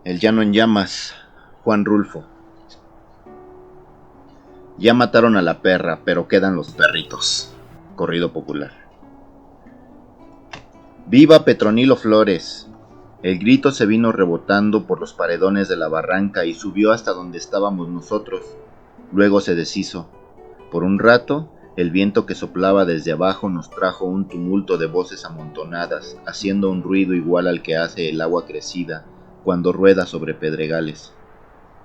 El llano en llamas, Juan Rulfo. Ya mataron a la perra, pero quedan los perritos. Corrido popular. ¡Viva Petronilo Flores! El grito se vino rebotando por los paredones de la barranca y subió hasta donde estábamos nosotros. Luego se deshizo. Por un rato, el viento que soplaba desde abajo nos trajo un tumulto de voces amontonadas, haciendo un ruido igual al que hace el agua crecida cuando rueda sobre pedregales.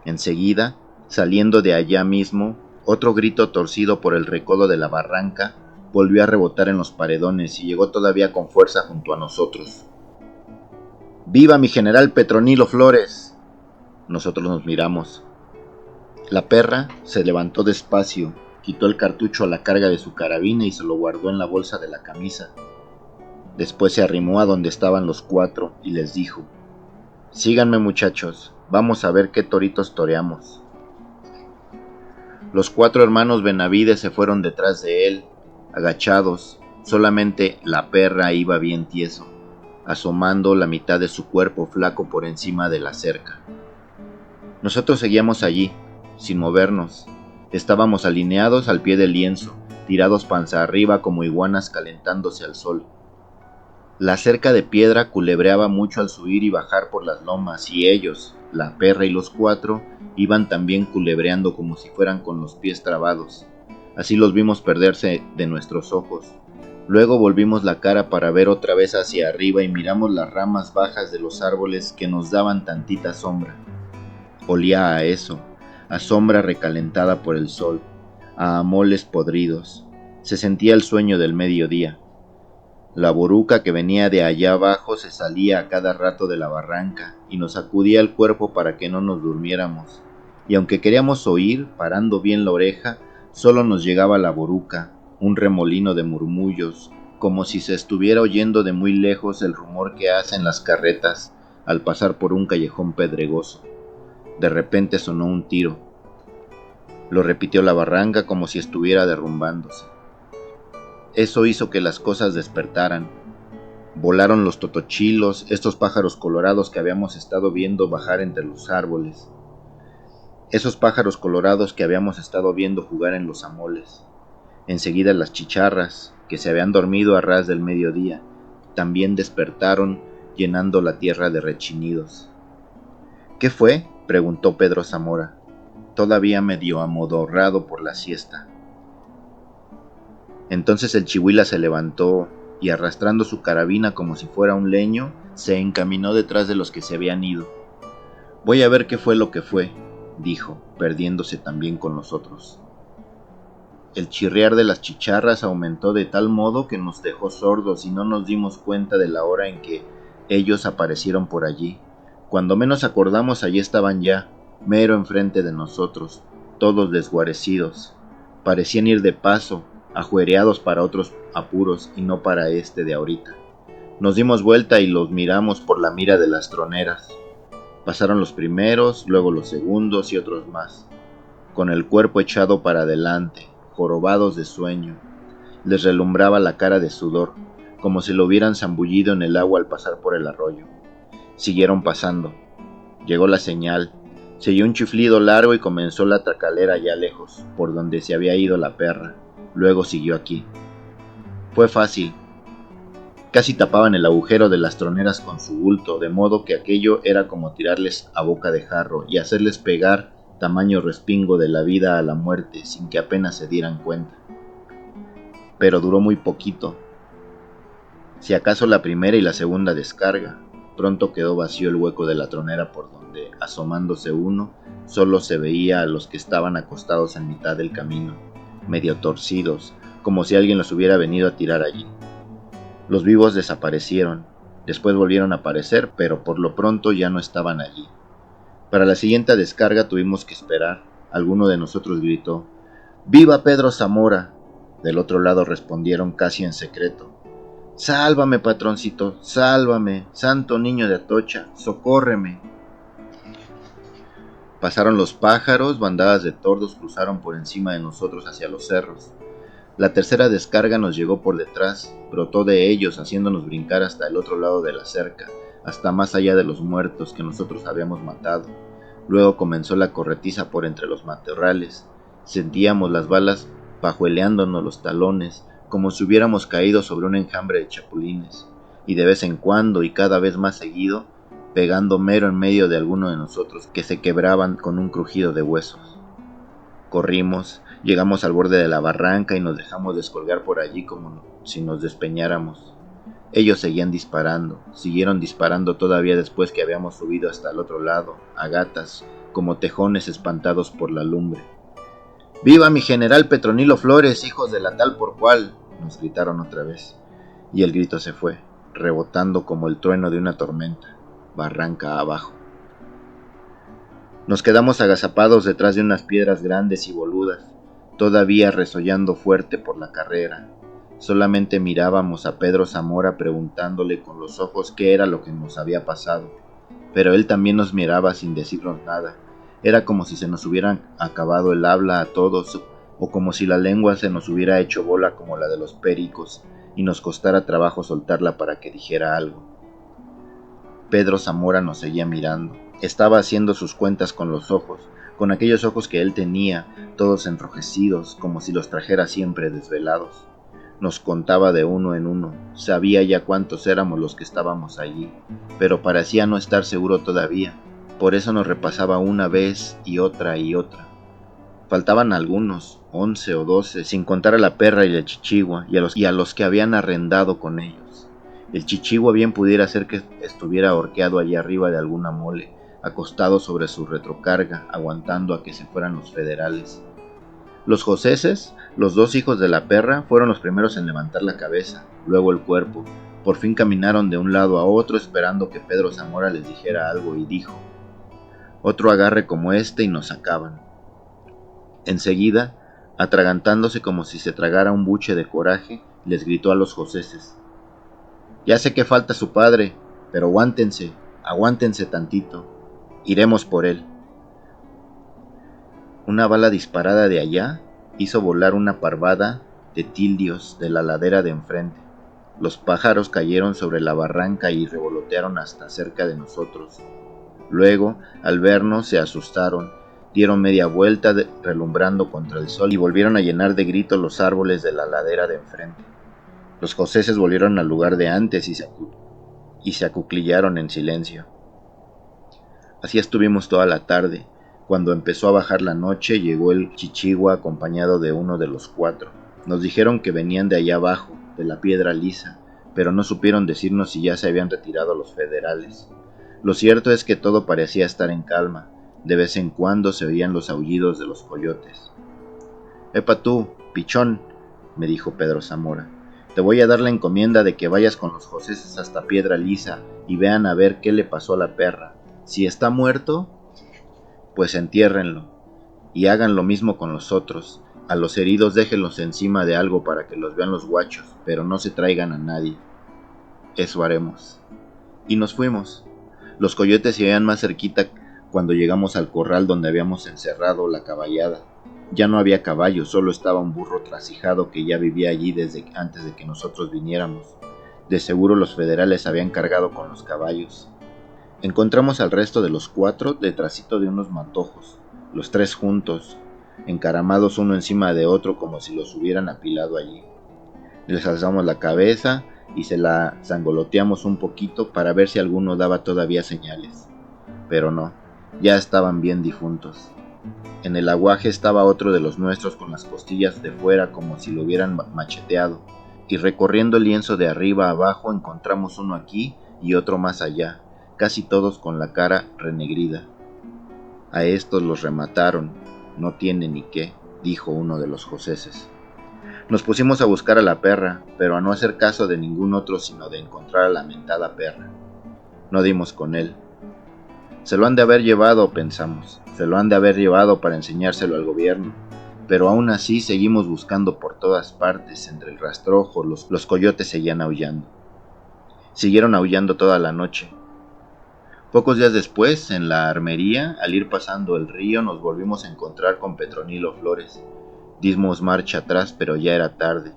Enseguida, saliendo de allá mismo, otro grito torcido por el recodo de la barranca volvió a rebotar en los paredones y llegó todavía con fuerza junto a nosotros. ¡Viva mi general Petronilo Flores! Nosotros nos miramos. La perra se levantó despacio, quitó el cartucho a la carga de su carabina y se lo guardó en la bolsa de la camisa. Después se arrimó a donde estaban los cuatro y les dijo: «Síganme, muchachos, vamos a ver qué toritos toreamos». Los cuatro hermanos Benavides se fueron detrás de él, agachados. Solamente la perra iba bien tieso, asomando la mitad de su cuerpo flaco por encima de la cerca. Nosotros seguíamos allí, sin movernos. Estábamos alineados al pie del lienzo, tirados panza arriba como iguanas calentándose al sol. La cerca de piedra culebreaba mucho al subir y bajar por las lomas, y ellos, la perra y los cuatro, iban también culebreando como si fueran con los pies trabados. Así los vimos perderse de nuestros ojos. Luego volvimos la cara para ver otra vez hacia arriba y miramos las ramas bajas de los árboles que nos daban tantita sombra. Olía a eso, a sombra recalentada por el sol, a amoles podridos. Se sentía el sueño del mediodía. La boruca que venía de allá abajo se salía a cada rato de la barranca y nos sacudía el cuerpo para que no nos durmiéramos. Y aunque queríamos oír, parando bien la oreja, solo nos llegaba la boruca, un remolino de murmullos, como si se estuviera oyendo de muy lejos el rumor que hacen las carretas al pasar por un callejón pedregoso. De repente sonó un tiro. Lo repitió la barranca como si estuviera derrumbándose. Eso hizo que las cosas despertaran. Volaron los totochilos, estos pájaros colorados que habíamos estado viendo bajar entre los árboles. Esos pájaros colorados que habíamos estado viendo jugar en los amoles. Enseguida las chicharras, que se habían dormido a ras del mediodía, también despertaron, llenando la tierra de rechinidos. «¿Qué fue?», preguntó Pedro Zamora, todavía medio amodorrado por la siesta. Entonces el chihuila se levantó y, arrastrando su carabina como si fuera un leño, se encaminó detrás de los que se habían ido. «Voy a ver qué fue lo que fue», dijo, perdiéndose también con los otros. El chirriar de las chicharras aumentó de tal modo que nos dejó sordos y no nos dimos cuenta de la hora en que ellos aparecieron por allí. Cuando menos acordamos, allí estaban ya, mero enfrente de nosotros, todos desguarecidos. Parecían ir de paso, ajuereados para otros apuros y no para este de ahorita. Nos dimos vuelta y los miramos por la mira de las troneras. Pasaron los primeros, luego los segundos y otros más, con el cuerpo echado para adelante, jorobados de sueño. Les relumbraba la cara de sudor, como si lo hubieran zambullido en el agua al pasar por el arroyo. Siguieron pasando. Llegó la señal. Se oyó un chiflido largo y comenzó la tracalera allá lejos, por donde se había ido la perra. Luego siguió aquí. Fue fácil. Casi tapaban el agujero de las troneras con su bulto, de modo que aquello era como tirarles a boca de jarro y hacerles pegar tamaño respingo de la vida a la muerte sin que apenas se dieran cuenta. Pero duró muy poquito. Si acaso la primera y la segunda descarga. Pronto quedó vacío el hueco de la tronera por donde, asomándose uno, solo se veía a los que estaban acostados en mitad del camino, medio torcidos, como si alguien los hubiera venido a tirar allí. Los vivos desaparecieron, después volvieron a aparecer, pero por lo pronto ya no estaban allí. Para la siguiente descarga tuvimos que esperar. Alguno de nosotros gritó: «¡Viva Pedro Zamora!». Del otro lado respondieron casi en secreto: «¡Sálvame, patroncito! ¡Sálvame! ¡Santo niño de Atocha! ¡Socórreme!». Pasaron los pájaros, bandadas de tordos cruzaron por encima de nosotros hacia los cerros. La tercera descarga nos llegó por detrás, brotó de ellos haciéndonos brincar hasta el otro lado de la cerca, hasta más allá de los muertos que nosotros habíamos matado. Luego comenzó la corretiza por entre los matorrales. Sentíamos las balas pajueleándonos los talones, como si hubiéramos caído sobre un enjambre de chapulines, y de vez en cuando, y cada vez más seguido, pegando mero en medio de alguno de nosotros, que se quebraban con un crujido de huesos. Corrimos, llegamos al borde de la barranca y nos dejamos descolgar por allí como si nos despeñáramos. Ellos seguían disparando, siguieron disparando todavía después que habíamos subido hasta el otro lado, a gatas, como tejones espantados por la lumbre. ¡Viva mi general Petronilo Flores, hijos de la tal por cual!, nos gritaron otra vez, y el grito se fue, rebotando como el trueno de una tormenta, barranca abajo. Nos quedamos agazapados detrás de unas piedras grandes y boludas, todavía resollando fuerte por la carrera. Solamente mirábamos a Pedro Zamora preguntándole con los ojos qué era lo que nos había pasado, pero él también nos miraba sin decirnos nada. Era como si se nos hubiera acabado el habla a todos, o como si la lengua se nos hubiera hecho bola como la de los pericos, y nos costara trabajo soltarla para que dijera algo. Pedro Zamora nos seguía mirando. Estaba haciendo sus cuentas con los ojos, con aquellos ojos que él tenía, todos enrojecidos, como si los trajera siempre desvelados. Nos contaba de uno en uno, sabía ya cuántos éramos los que estábamos allí, pero parecía no estar seguro todavía, por eso nos repasaba una vez y otra y otra. Faltaban algunos, 11 o 12, sin contar a la perra y el chichigua, y a los que habían arrendado con ellos. El chichigua bien pudiera ser que estuviera ahorqueado allí arriba de alguna mole, acostado sobre su retrocarga, aguantando a que se fueran los federales. Los joseses, los dos hijos de la perra, fueron los primeros en levantar la cabeza, luego el cuerpo. Por fin caminaron de un lado a otro esperando que Pedro Zamora les dijera algo, y dijo: «Otro agarre como este y nos acaban». Enseguida, atragantándose como si se tragara un buche de coraje, les gritó a los joseses: «Ya sé que falta su padre, pero aguántense tantito, iremos por él». Una bala disparada de allá hizo volar una parvada de tildios de la ladera de enfrente. Los pájaros cayeron sobre la barranca y revolotearon hasta cerca de nosotros. Luego, al vernos, se asustaron, dieron media vuelta relumbrando contra el sol y volvieron a llenar de gritos los árboles de la ladera de enfrente. Los joseses volvieron al lugar de antes y se acuclillaron en silencio. Así estuvimos toda la tarde. Cuando empezó a bajar la noche, llegó el chichigua acompañado de uno de los cuatro. Nos dijeron que venían de allá abajo, de la piedra lisa, pero no supieron decirnos si ya se habían retirado los federales. Lo cierto es que todo parecía estar en calma. De vez en cuando se oían los aullidos de los coyotes. «Epa tú, pichón», me dijo Pedro Zamora, «te voy a dar la encomienda de que vayas con los joseses hasta Piedra Lisa y vean a ver qué le pasó a la perra. Si está muerto, pues entiérrenlo, y hagan lo mismo con los otros. A los heridos déjenlos encima de algo para que los vean los guachos, pero no se traigan a nadie». «Eso haremos». Y nos fuimos. Los coyotes se oían más cerquita cuando llegamos al corral donde habíamos encerrado la caballada. Ya no había caballo, solo estaba un burro trasijado que ya vivía allí desde antes de que nosotros viniéramos. De seguro los federales habían cargado con los caballos. Encontramos al resto de los cuatro detrásito de unos matojos, los tres juntos, encaramados uno encima de otro como si los hubieran apilado allí. Les alzamos la cabeza y se la zangoloteamos un poquito para ver si alguno daba todavía señales. Pero no, ya estaban bien difuntos. En el aguaje estaba otro de los nuestros con las costillas de fuera como si lo hubieran macheteado, y recorriendo el lienzo de arriba a abajo encontramos uno aquí y otro más allá, casi todos con la cara renegrida. «A estos los remataron, no tiene ni qué», dijo uno de los joseses. Nos pusimos a buscar a la perra, pero a no hacer caso de ningún otro sino de encontrar a la mentada perra. No dimos con él. Se lo han de haber llevado, pensamos, se lo han de haber llevado para enseñárselo al gobierno, pero aún así seguimos buscando por todas partes. Entre el rastrojo, los coyotes seguían aullando. Siguieron aullando toda la noche. Pocos días después, en la armería, al ir pasando el río, nos volvimos a encontrar con Petronilo Flores. Dimos marcha atrás, pero ya era tarde.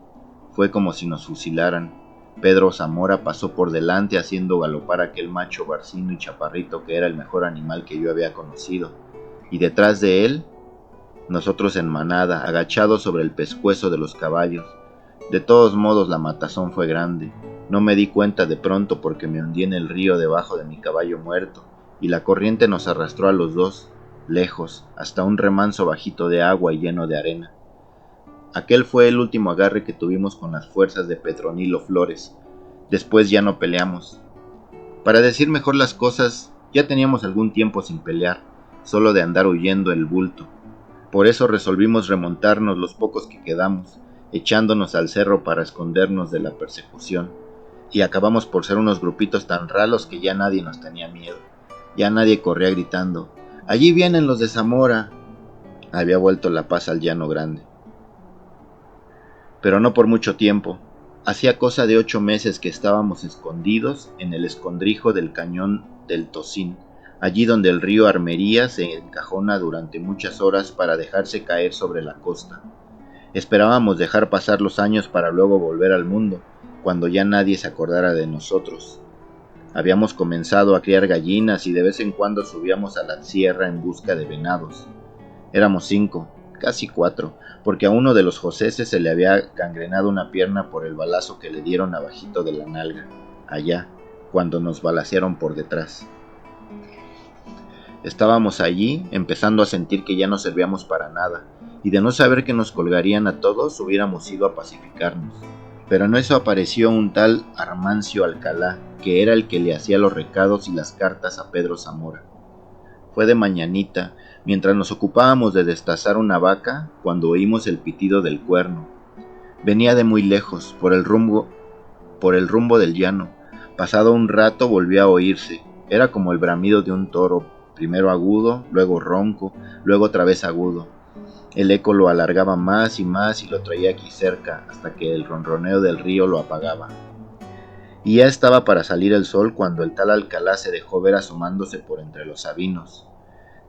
Fue como si nos fusilaran. Pedro Zamora pasó por delante haciendo galopar aquel macho barcino y chaparrito que era el mejor animal que yo había conocido, y detrás de él, nosotros en manada, agachados sobre el pescuezo de los caballos. De todos modos la matazón fue grande. No me di cuenta de pronto porque me hundí en el río debajo de mi caballo muerto, y la corriente nos arrastró a los dos, lejos, hasta un remanso bajito de agua y lleno de arena. Aquel fue el último agarre que tuvimos con las fuerzas de Petronilo Flores. Después ya no peleamos. Para decir mejor las cosas, ya teníamos algún tiempo sin pelear, solo de andar huyendo el bulto. Por eso resolvimos remontarnos los pocos que quedamos, echándonos al cerro para escondernos de la persecución. Y acabamos por ser unos grupitos tan ralos que ya nadie nos tenía miedo. Ya nadie corría gritando: «¡Allí vienen los de Zamora!». Había vuelto la paz al Llano Grande. Pero no por mucho tiempo. Hacía cosa de 8 meses que estábamos escondidos en el escondrijo del cañón del Tocín, allí donde el río Armería se encajona durante muchas horas para dejarse caer sobre la costa. Esperábamos dejar pasar los años para luego volver al mundo, cuando ya nadie se acordara de nosotros. Habíamos comenzado a criar gallinas y de vez en cuando subíamos a la sierra en busca de venados. Éramos 5, casi 4, porque a uno de los joseses se le había gangrenado una pierna por el balazo que le dieron abajito de la nalga, allá, cuando nos balacearon por detrás. Estábamos allí, empezando a sentir que ya no servíamos para nada, y de no saber que nos colgarían a todos, hubiéramos ido a pacificarnos. Pero en eso apareció un tal Armancio Alcalá, que era el que le hacía los recados y las cartas a Pedro Zamora. Fue de mañanita, mientras nos ocupábamos de destazar una vaca, cuando oímos el pitido del cuerno. Venía de muy lejos, por el rumbo del llano. Pasado un rato volvió a oírse. Era como el bramido de un toro, primero agudo, luego ronco, luego otra vez agudo. El eco lo alargaba más y lo traía aquí cerca, hasta que el ronroneo del río lo apagaba. Y ya estaba para salir el sol cuando el tal Alcalá se dejó ver asomándose por entre los sabinos.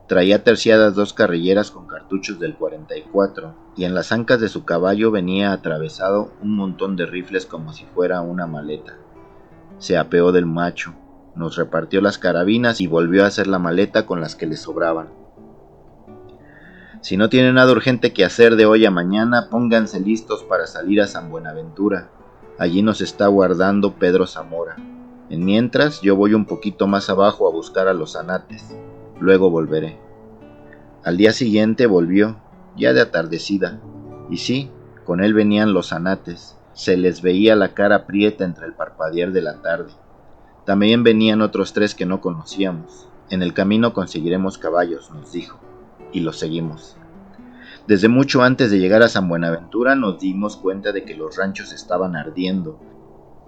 Traía terciadas 2 carrilleras con cartuchos del 44, y en las ancas de su caballo venía atravesado un montón de rifles como si fuera una maleta. Se apeó del macho, nos repartió las carabinas y volvió a hacer la maleta con las que le sobraban. «Si no tiene nada urgente que hacer de hoy a mañana, pónganse listos para salir a San Buenaventura. Allí nos está guardando Pedro Zamora. En mientras, yo voy un poquito más abajo a buscar a los zanates. Luego volveré». Al día siguiente volvió, ya de atardecida, y sí, con él venían los zanates. Se les veía la cara prieta entre el parpadear de la tarde. También venían otros 3 que no conocíamos. «En el camino conseguiremos caballos», nos dijo, y los seguimos. Desde mucho antes de llegar a San Buenaventura nos dimos cuenta de que los ranchos estaban ardiendo.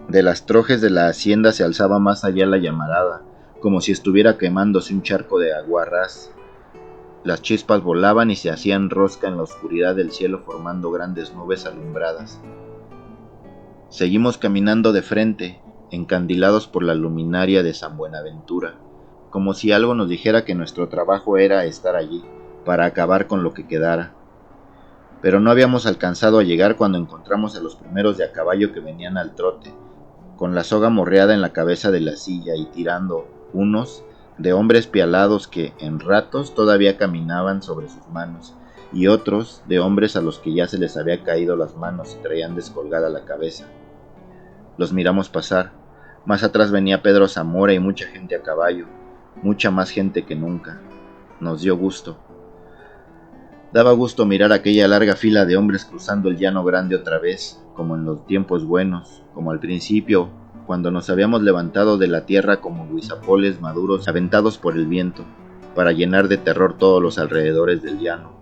De las trojes de la hacienda se alzaba más allá la llamarada, como si estuviera quemándose un charco de aguarrás. Las chispas volaban y se hacían rosca en la oscuridad del cielo formando grandes nubes alumbradas. Seguimos caminando de frente, encandilados por la luminaria de San Buenaventura, como si algo nos dijera que nuestro trabajo era estar allí, para acabar con lo que quedara. Pero no habíamos alcanzado a llegar cuando encontramos a los primeros de a caballo que venían al trote, con la soga morreada en la cabeza de la silla y tirando, unos de hombres pialados que, en ratos, todavía caminaban sobre sus manos, y otros de hombres a los que ya se les había caído las manos y traían descolgada la cabeza. Los miramos pasar. Más atrás venía Pedro Zamora y mucha gente a caballo, mucha más gente que nunca. Nos dio gusto. Daba gusto mirar aquella larga fila de hombres cruzando el Llano Grande otra vez, como en los tiempos buenos, como al principio, cuando nos habíamos levantado de la tierra como guisapoles maduros aventados por el viento, para llenar de terror todos los alrededores del llano.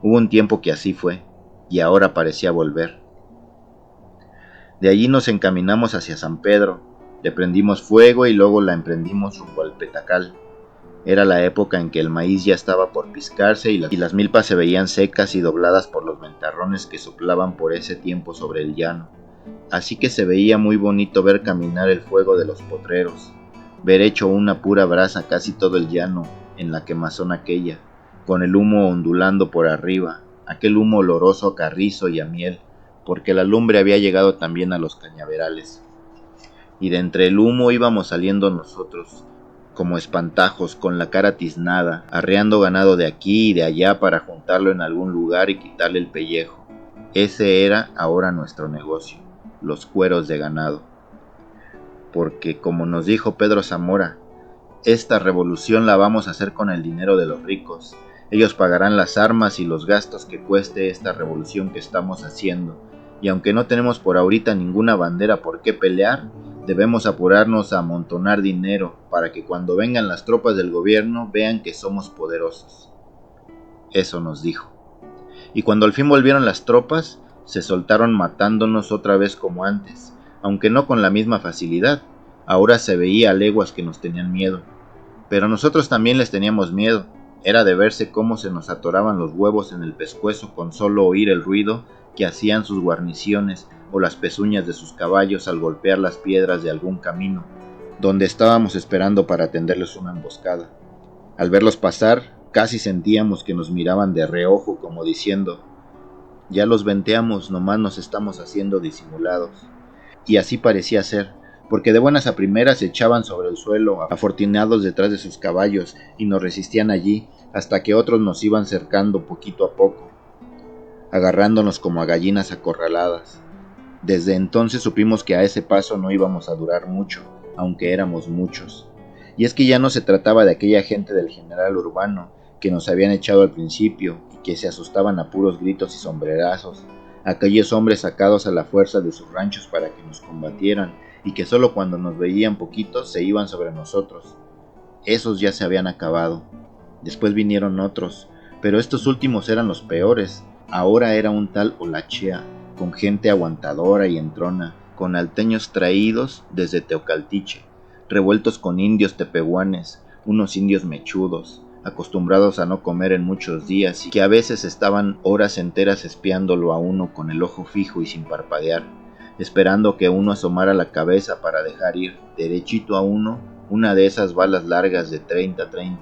Hubo un tiempo que así fue, y ahora parecía volver. De allí nos encaminamos hacia San Pedro, le prendimos fuego y luego la emprendimos rumbo al Petacal. Era la época en que el maíz ya estaba por piscarse y las milpas se veían secas y dobladas por los ventarrones que soplaban por ese tiempo sobre el llano. Así que se veía muy bonito ver caminar el fuego de los potreros, ver hecho una pura brasa casi todo el llano en la quemazón aquella, con el humo ondulando por arriba, aquel humo oloroso a carrizo y a miel, porque la lumbre había llegado también a los cañaverales. y de entre el humo íbamos saliendo nosotros, como espantajos, con la cara tiznada, arreando ganado de aquí y de allá para juntarlo en algún lugar y quitarle el pellejo. Ese era ahora nuestro negocio, los cueros de ganado. Porque, como nos dijo Pedro Zamora, esta revolución la vamos a hacer con el dinero de los ricos. Ellos pagarán las armas y los gastos que cueste esta revolución que estamos haciendo. Y aunque no tenemos por ahorita ninguna bandera por qué pelear, debemos apurarnos a amontonar dinero para que cuando vengan las tropas del gobierno vean que somos poderosos. Eso nos dijo. Y cuando al fin volvieron las tropas, se soltaron matándonos otra vez como antes, aunque no con la misma facilidad. Ahora se veía a leguas que nos tenían miedo. Pero nosotros también les teníamos miedo. Era de verse cómo se nos atoraban los huevos en el pescuezo con solo oír el ruido que hacían sus guarniciones o las pezuñas de sus caballos al golpear las piedras de algún camino, donde estábamos esperando para tenderles una emboscada. Al verlos pasar, casi sentíamos que nos miraban de reojo como diciendo: ya los venteamos, nomás nos estamos haciendo disimulados. Y así parecía ser, porque de buenas a primeras se echaban sobre el suelo, afortunados detrás de sus caballos, y nos resistían allí, hasta que otros nos iban cercando poquito a poco, agarrándonos como a gallinas acorraladas. Desde entonces supimos que a ese paso no íbamos a durar mucho, aunque éramos muchos. Y es que ya no se trataba de aquella gente del general Urbano, que nos habían echado al principio, y que se asustaban a puros gritos y sombrerazos, aquellos hombres sacados a la fuerza de sus ranchos para que nos combatieran, y que solo cuando nos veían poquitos se iban sobre nosotros. Esos ya se habían acabado. Después vinieron otros, pero estos últimos eran los peores. Ahora era un tal Olachea, con gente aguantadora y entrona, con alteños traídos desde Teocaltiche, revueltos con indios tepehuanes, unos indios mechudos, acostumbrados a no comer en muchos días y que a veces estaban horas enteras espiándolo a uno con el ojo fijo y sin parpadear, esperando que uno asomara la cabeza para dejar ir derechito a uno una de esas balas largas de 30-30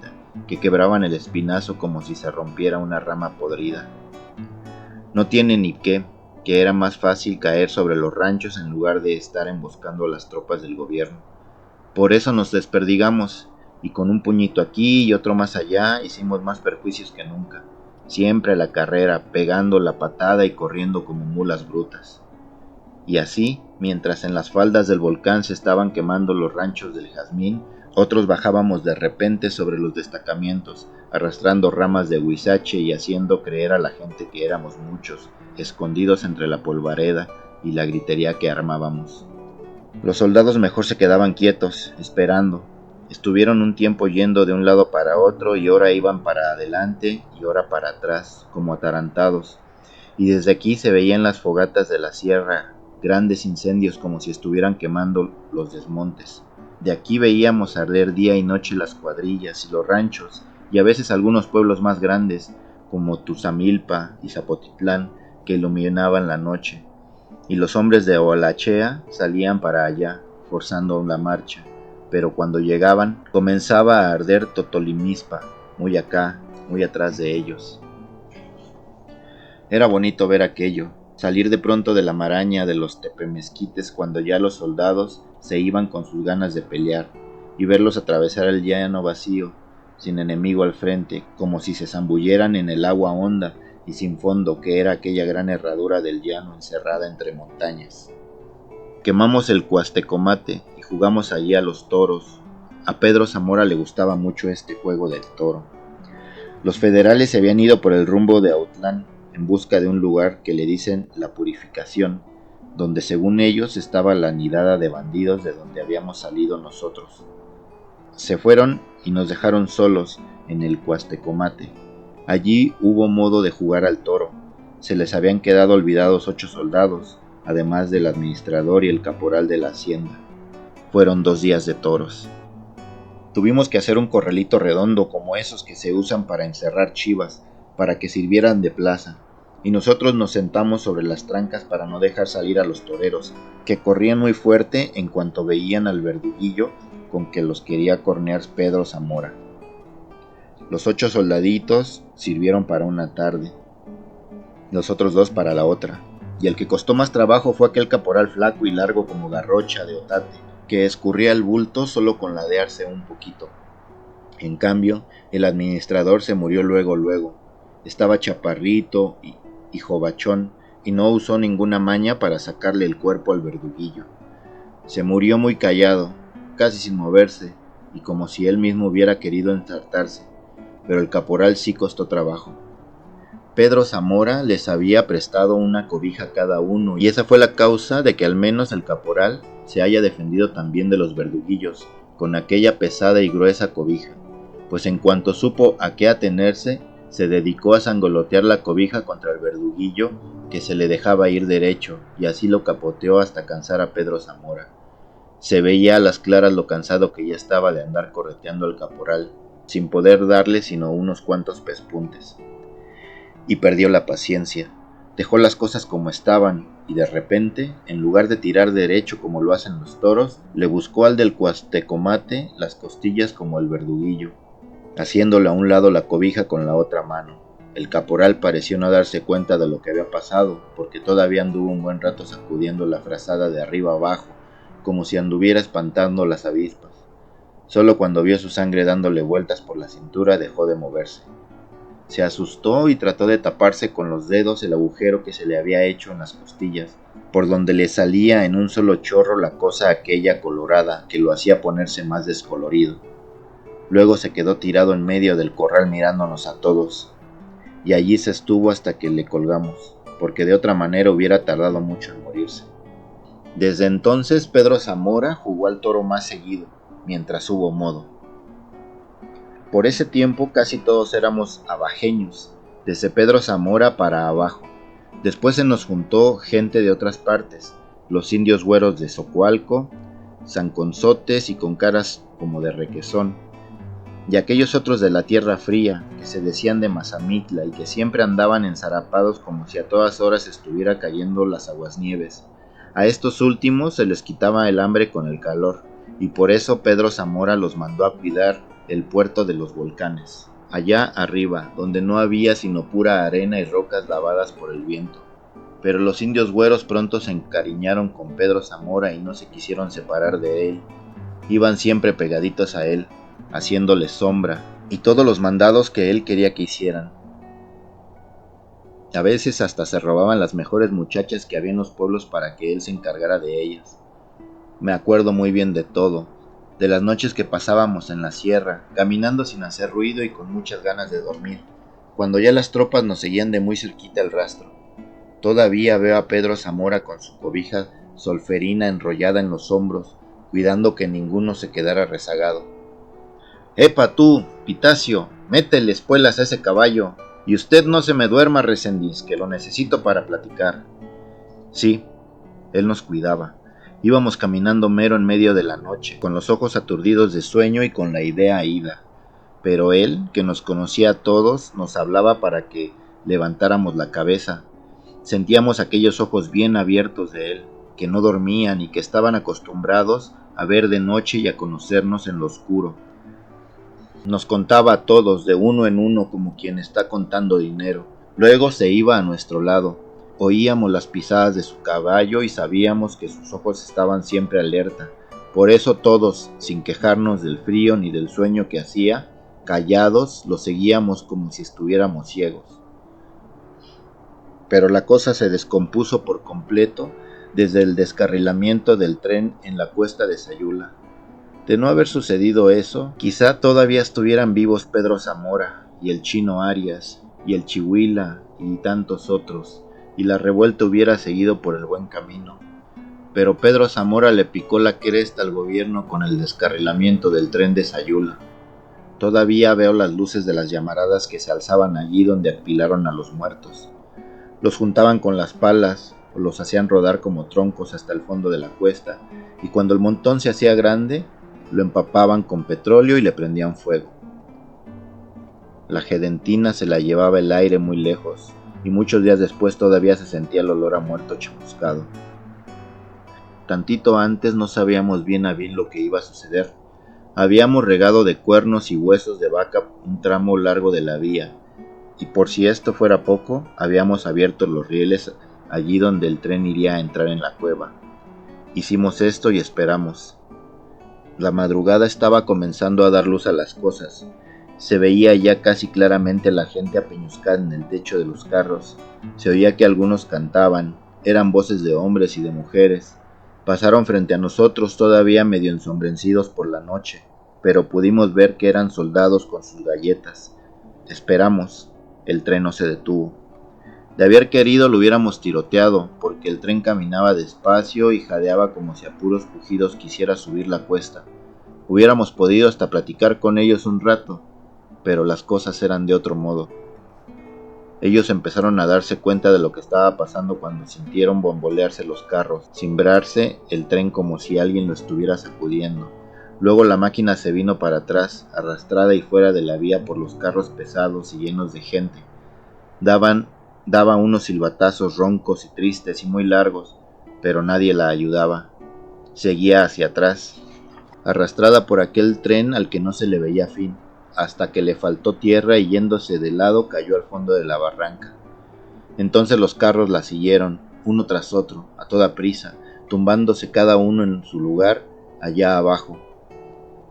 que quebraban el espinazo como si se rompiera una rama podrida. No tiene ni qué, que era más fácil caer sobre los ranchos en lugar de estar emboscando a las tropas del gobierno. Por eso nos desperdigamos, y con un puñito aquí y otro más allá hicimos más perjuicios que nunca, siempre a la carrera, pegando la patada y corriendo como mulas brutas. Y así, mientras en las faldas del volcán se estaban quemando los ranchos del Jazmín, otros bajábamos de repente sobre los destacamientos, arrastrando ramas de huizache y haciendo creer a la gente que éramos muchos, escondidos entre la polvareda y la gritería que armábamos. Los soldados mejor se quedaban quietos, esperando. Estuvieron un tiempo yendo de un lado para otro y ora iban para adelante y ora para atrás, como atarantados. Y desde aquí se veían las fogatas de la sierra, grandes incendios como si estuvieran quemando los desmontes. De aquí veíamos arder día y noche las cuadrillas y los ranchos, y a veces algunos pueblos más grandes, como Tuzamilpa y Zapotitlán, que iluminaban la noche. Y los hombres de Olachea salían para allá, forzando la marcha, pero cuando llegaban comenzaba a arder Totolimizpa, muy acá, muy atrás de ellos. Era bonito ver aquello, salir de pronto de la maraña de los tepemezquites cuando ya los soldados se iban con sus ganas de pelear, y verlos atravesar el llano vacío, sin enemigo al frente, como si se zambulleran en el agua honda y sin fondo que era aquella gran herradura del llano encerrada entre montañas. Quemamos el Cuastecomate y jugamos allí a los toros. A Pedro Zamora le gustaba mucho este juego del toro. Los federales se habían ido por el rumbo de Autlán en busca de un lugar que le dicen La Purificación, donde según ellos estaba la nidada de bandidos de donde habíamos salido nosotros. Se fueron y nos dejaron solos en el Cuastecomate. Allí hubo modo de jugar al toro. Se les habían quedado olvidados 8 soldados, además del administrador y el caporal de la hacienda. Fueron 2 días de toros. Tuvimos que hacer un corralito redondo como esos que se usan para encerrar chivas, para que sirvieran de plaza, y nosotros nos sentamos sobre las trancas para no dejar salir a los toreros, que corrían muy fuerte en cuanto veían al verduguillo con que los quería cornear Pedro Zamora. Los 8 soldaditos sirvieron para una tarde, los otros 2 para la otra, y el que costó más trabajo fue aquel caporal flaco y largo como garrocha de otate, que escurría el bulto solo con ladearse un poquito. En cambio, el administrador se murió luego. Estaba chaparrito y jovachón, y no usó ninguna maña para sacarle el cuerpo al verduguillo. Se murió muy callado, casi sin moverse, y como si él mismo hubiera querido ensartarse, pero el caporal sí costó trabajo. Pedro Zamora les había prestado una cobija a cada uno, y esa fue la causa de que al menos el caporal se haya defendido también de los verduguillos, con aquella pesada y gruesa cobija, pues en cuanto supo a qué atenerse, se dedicó a sangolotear la cobija contra el verduguillo, que se le dejaba ir derecho, y así lo capoteó hasta cansar a Pedro Zamora. Se veía a las claras lo cansado que ya estaba de andar correteando al caporal, sin poder darle sino unos cuantos pespuntes. Y perdió la paciencia, dejó las cosas como estaban, y de repente, en lugar de tirar derecho como lo hacen los toros, le buscó al del cuastecomate las costillas como el verduguillo, haciéndole a un lado la cobija con la otra mano. El caporal pareció no darse cuenta de lo que había pasado, porque todavía anduvo un buen rato sacudiendo la frazada de arriba abajo, como si anduviera espantando las avispas. Solo cuando vio su sangre dándole vueltas por la cintura dejó de moverse. Se asustó y trató de taparse con los dedos el agujero que se le había hecho en las costillas, por donde le salía en un solo chorro la cosa aquella colorada que lo hacía ponerse más descolorido. Luego se quedó tirado en medio del corral mirándonos a todos, y allí se estuvo hasta que le colgamos, porque de otra manera hubiera tardado mucho en morirse. Desde entonces Pedro Zamora jugó al toro más seguido, mientras hubo modo. Por ese tiempo casi todos éramos abajeños, desde Pedro Zamora para abajo. Después se nos juntó gente de otras partes, los indios güeros de Zocoalco, zanconzotes y con caras como de requesón, y aquellos otros de la tierra fría, que se decían de Mazamitla y que siempre andaban ensarapados como si a todas horas estuviera cayendo las aguasnieves. A estos últimos se les quitaba el hambre con el calor, y por eso Pedro Zamora los mandó a cuidar el puerto de los volcanes, allá arriba, donde no había sino pura arena y rocas lavadas por el viento. Pero los indios güeros pronto se encariñaron con Pedro Zamora y no se quisieron separar de él. Iban siempre pegaditos a él, haciéndole sombra, y todos los mandados que él quería que hicieran. A veces hasta se robaban las mejores muchachas que había en los pueblos para que él se encargara de ellas. Me acuerdo muy bien de todo, de las noches que pasábamos en la sierra, caminando sin hacer ruido y con muchas ganas de dormir, cuando ya las tropas nos seguían de muy cerquita el rastro. Todavía veo a Pedro Zamora con su cobija solferina enrollada en los hombros, cuidando que ninguno se quedara rezagado. ¡Epa tú, Pitacio! Métele espuelas a ese caballo, y usted no se me duerma, Reséndiz, que lo necesito para platicar. Sí, él nos cuidaba. Íbamos caminando mero en medio de la noche, con los ojos aturdidos de sueño y con la idea ida. Pero él, que nos conocía a todos, nos hablaba para que levantáramos la cabeza. Sentíamos aquellos ojos bien abiertos de él, que no dormían y que estaban acostumbrados a ver de noche y a conocernos en lo oscuro. Nos contaba a todos de uno en uno como quien está contando dinero. Luego se iba a nuestro lado. Oíamos las pisadas de su caballo y sabíamos que sus ojos estaban siempre alerta. Por eso todos, sin quejarnos del frío ni del sueño que hacía, callados, lo seguíamos como si estuviéramos ciegos. Pero la cosa se descompuso por completo desde el descarrilamiento del tren en la cuesta de Sayula. De no haber sucedido eso, quizá todavía estuvieran vivos Pedro Zamora y el Chino Arias y el Chihuila y tantos otros, y la revuelta hubiera seguido por el buen camino. Pero Pedro Zamora le picó la cresta al gobierno con el descarrilamiento del tren de Sayula. Todavía veo las luces de las llamaradas que se alzaban allí donde apilaron a los muertos. Los juntaban con las palas o los hacían rodar como troncos hasta el fondo de la cuesta, y cuando el montón se hacía grande, lo empapaban con petróleo y le prendían fuego. La gedentina se la llevaba el aire muy lejos, y muchos días después todavía se sentía el olor a muerto chamuscado. Tantito antes no sabíamos bien a bien lo que iba a suceder. Habíamos regado de cuernos y huesos de vaca un tramo largo de la vía, y por si esto fuera poco, habíamos abierto los rieles allí donde el tren iría a entrar en la cueva. Hicimos esto y esperamos. La madrugada estaba comenzando a dar luz a las cosas. Se veía ya casi claramente la gente apeñuscada en el techo de los carros. Se oía que algunos cantaban. Eran voces de hombres y de mujeres. Pasaron frente a nosotros todavía medio ensombrecidos por la noche, pero pudimos ver que eran soldados con sus galletas. Esperamos. El tren no se detuvo. De haber querido lo hubiéramos tiroteado, porque el tren caminaba despacio y jadeaba como si a puros pujidos quisiera subir la cuesta. Hubiéramos podido hasta platicar con ellos un rato, pero las cosas eran de otro modo. Ellos empezaron a darse cuenta de lo que estaba pasando cuando sintieron bambolearse los carros, cimbrarse el tren como si alguien lo estuviera sacudiendo. Luego la máquina se vino para atrás, arrastrada y fuera de la vía por los carros pesados y llenos de gente. Daba unos silbatazos roncos y tristes y muy largos, pero nadie la ayudaba. Seguía hacia atrás, arrastrada por aquel tren al que no se le veía fin, hasta que le faltó tierra y yéndose de lado cayó al fondo de la barranca. Entonces los carros la siguieron, uno tras otro, a toda prisa, tumbándose cada uno en su lugar allá abajo.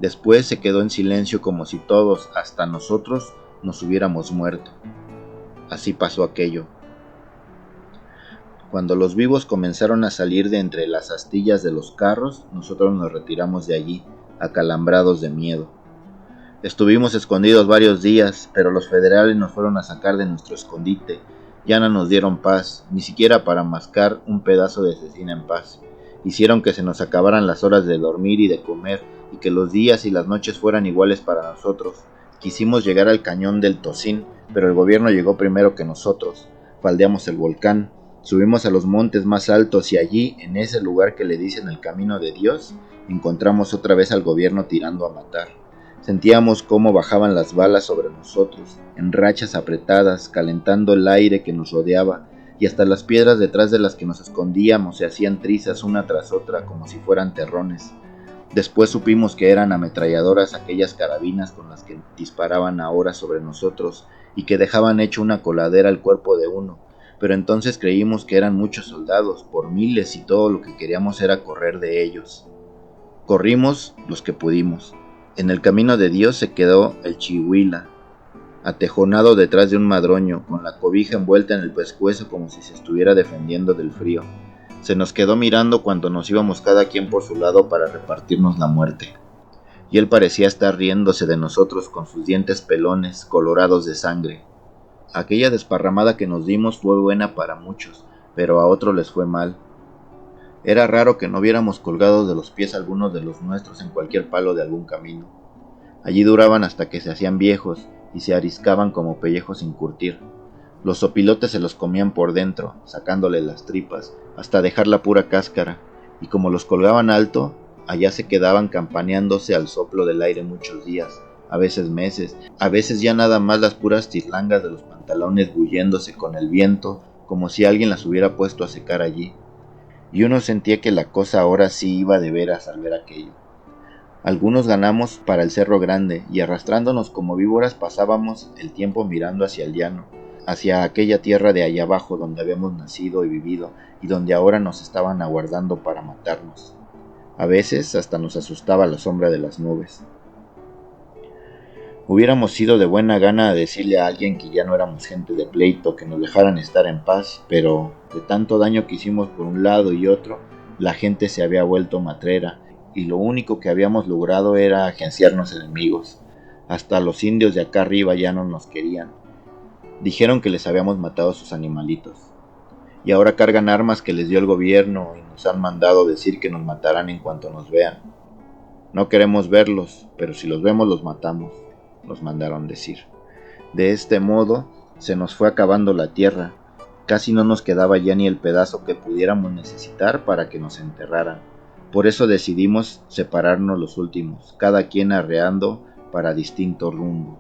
Después se quedó en silencio como si todos, hasta nosotros, nos hubiéramos muerto. Así pasó aquello. Cuando los vivos comenzaron a salir de entre las astillas de los carros, nosotros nos retiramos de allí, acalambrados de miedo. Estuvimos escondidos varios días, pero los federales nos fueron a sacar de nuestro escondite. Ya no nos dieron paz, ni siquiera para mascar un pedazo de cecina en paz. Hicieron que se nos acabaran las horas de dormir y de comer, y que los días y las noches fueran iguales para nosotros. Quisimos llegar al cañón del Tocín, pero el gobierno llegó primero que nosotros. Faldeamos el volcán, subimos a los montes más altos y allí, en ese lugar que le dicen el camino de Dios, encontramos otra vez al gobierno tirando a matar. Sentíamos cómo bajaban las balas sobre nosotros, en rachas apretadas, calentando el aire que nos rodeaba, y hasta las piedras detrás de las que nos escondíamos se hacían trizas una tras otra como si fueran terrones. Después supimos que eran ametralladoras aquellas carabinas con las que disparaban ahora sobre nosotros y que dejaban hecho una coladera al cuerpo de uno, pero entonces creímos que eran muchos soldados, por miles, y todo lo que queríamos era correr de ellos. Corrimos los que pudimos. En el camino de Dios se quedó el Chihuila, atejonado detrás de un madroño, con la cobija envuelta en el pescuezo como si se estuviera defendiendo del frío. Se nos quedó mirando cuando nos íbamos cada quien por su lado para repartirnos la muerte. Y él parecía estar riéndose de nosotros con sus dientes pelones, colorados de sangre. Aquella desparramada que nos dimos fue buena para muchos, pero a otros les fue mal. Era raro que no viéramos colgados de los pies algunos de los nuestros en cualquier palo de algún camino. Allí duraban hasta que se hacían viejos y se ariscaban como pellejos sin curtir. Los sopilotes se los comían por dentro, sacándole las tripas, hasta dejar la pura cáscara, y como los colgaban alto, allá se quedaban campaneándose al soplo del aire muchos días, a veces meses, a veces ya nada más las puras tirlangas de los pantalones bulléndose con el viento, como si alguien las hubiera puesto a secar allí. Y uno sentía que la cosa ahora sí iba de veras al ver aquello. Algunos ganamos para el Cerro Grande, y arrastrándonos como víboras pasábamos el tiempo mirando hacia el llano, hacia aquella tierra de allá abajo donde habíamos nacido y vivido, y donde ahora nos estaban aguardando para matarnos. A veces hasta nos asustaba la sombra de las nubes. Hubiéramos ido de buena gana a decirle a alguien que ya no éramos gente de pleito, que nos dejaran estar en paz, pero de tanto daño que hicimos por un lado y otro, la gente se había vuelto matrera, y lo único que habíamos logrado era agenciarnos enemigos. Hasta los indios de acá arriba ya no nos querían. Dijeron que les habíamos matado a sus animalitos. Y ahora cargan armas que les dio el gobierno y nos han mandado decir que nos matarán en cuanto nos vean. No queremos verlos, pero si los vemos los matamos, nos mandaron decir. De este modo se nos fue acabando la tierra. Casi no nos quedaba ya ni el pedazo que pudiéramos necesitar para que nos enterraran. Por eso decidimos separarnos los últimos, cada quien arreando para distinto rumbo.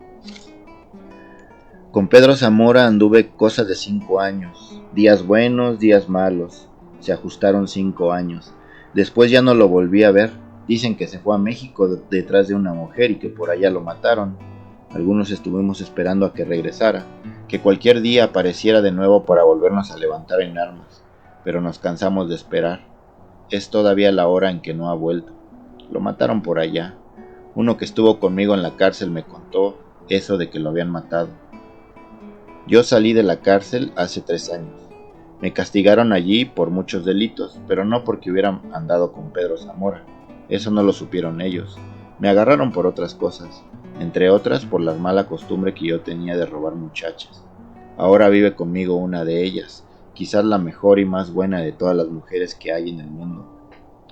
Con Pedro Zamora anduve cosa de 5 años, días buenos, días malos, se ajustaron 5 años. Después ya no lo volví a ver, dicen que se fue a México detrás de una mujer y que por allá lo mataron. Algunos estuvimos esperando a que regresara, que cualquier día apareciera de nuevo para volvernos a levantar en armas, pero nos cansamos de esperar. Es todavía la hora en que no ha vuelto. Lo mataron por allá. Uno que estuvo conmigo en la cárcel me contó eso de que lo habían matado. Yo salí de la cárcel hace 3 años. Me castigaron allí por muchos delitos, pero no porque hubieran andado con Pedro Zamora. Eso no lo supieron ellos. Me agarraron por otras cosas, entre otras por la mala costumbre que yo tenía de robar muchachas. Ahora vive conmigo una de ellas, quizás la mejor y más buena de todas las mujeres que hay en el mundo.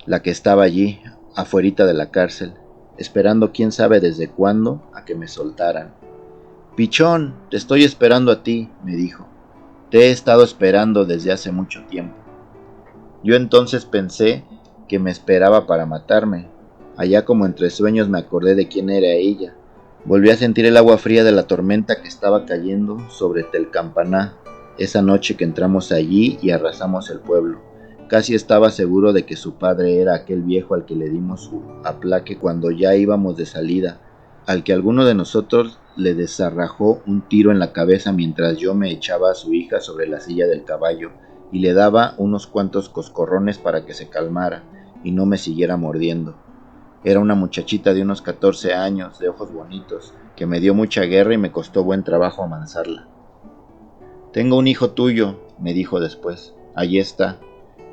La que estaba allí, afuerita de la cárcel, esperando quién sabe desde cuándo a que me soltaran. Pichón, te estoy esperando a ti, me dijo. Te he estado esperando desde hace mucho tiempo. Yo entonces pensé que me esperaba para matarme. Allá como entre sueños me acordé de quién era ella. Volví a sentir el agua fría de la tormenta que estaba cayendo sobre Telcampaná, esa noche que entramos allí y arrasamos el pueblo. Casi estaba seguro de que su padre era aquel viejo al que le dimos su aplaque cuando ya íbamos de salida, al que alguno de nosotros le desarrajó un tiro en la cabeza mientras yo me echaba a su hija sobre la silla del caballo y le daba unos cuantos coscorrones para que se calmara y no me siguiera mordiendo. Era una muchachita de unos 14 años, de ojos bonitos, que me dio mucha guerra y me costó buen trabajo amansarla. Tengo un hijo tuyo, me dijo después. Allí está.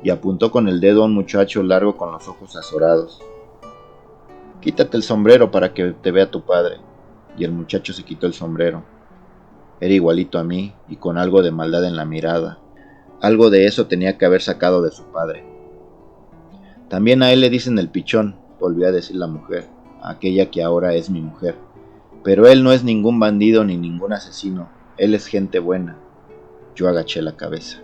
Y apuntó con el dedo a un muchacho largo con los ojos azorados. Quítate el sombrero para que te vea tu padre. Y el muchacho se quitó el sombrero. Era igualito a mí y con algo de maldad en la mirada. Algo de eso tenía que haber sacado de su padre. También a él le dicen el pichón, volvió a decir la mujer, aquella que ahora es mi mujer. Pero él no es ningún bandido ni ningún asesino, él es gente buena. Yo agaché la cabeza.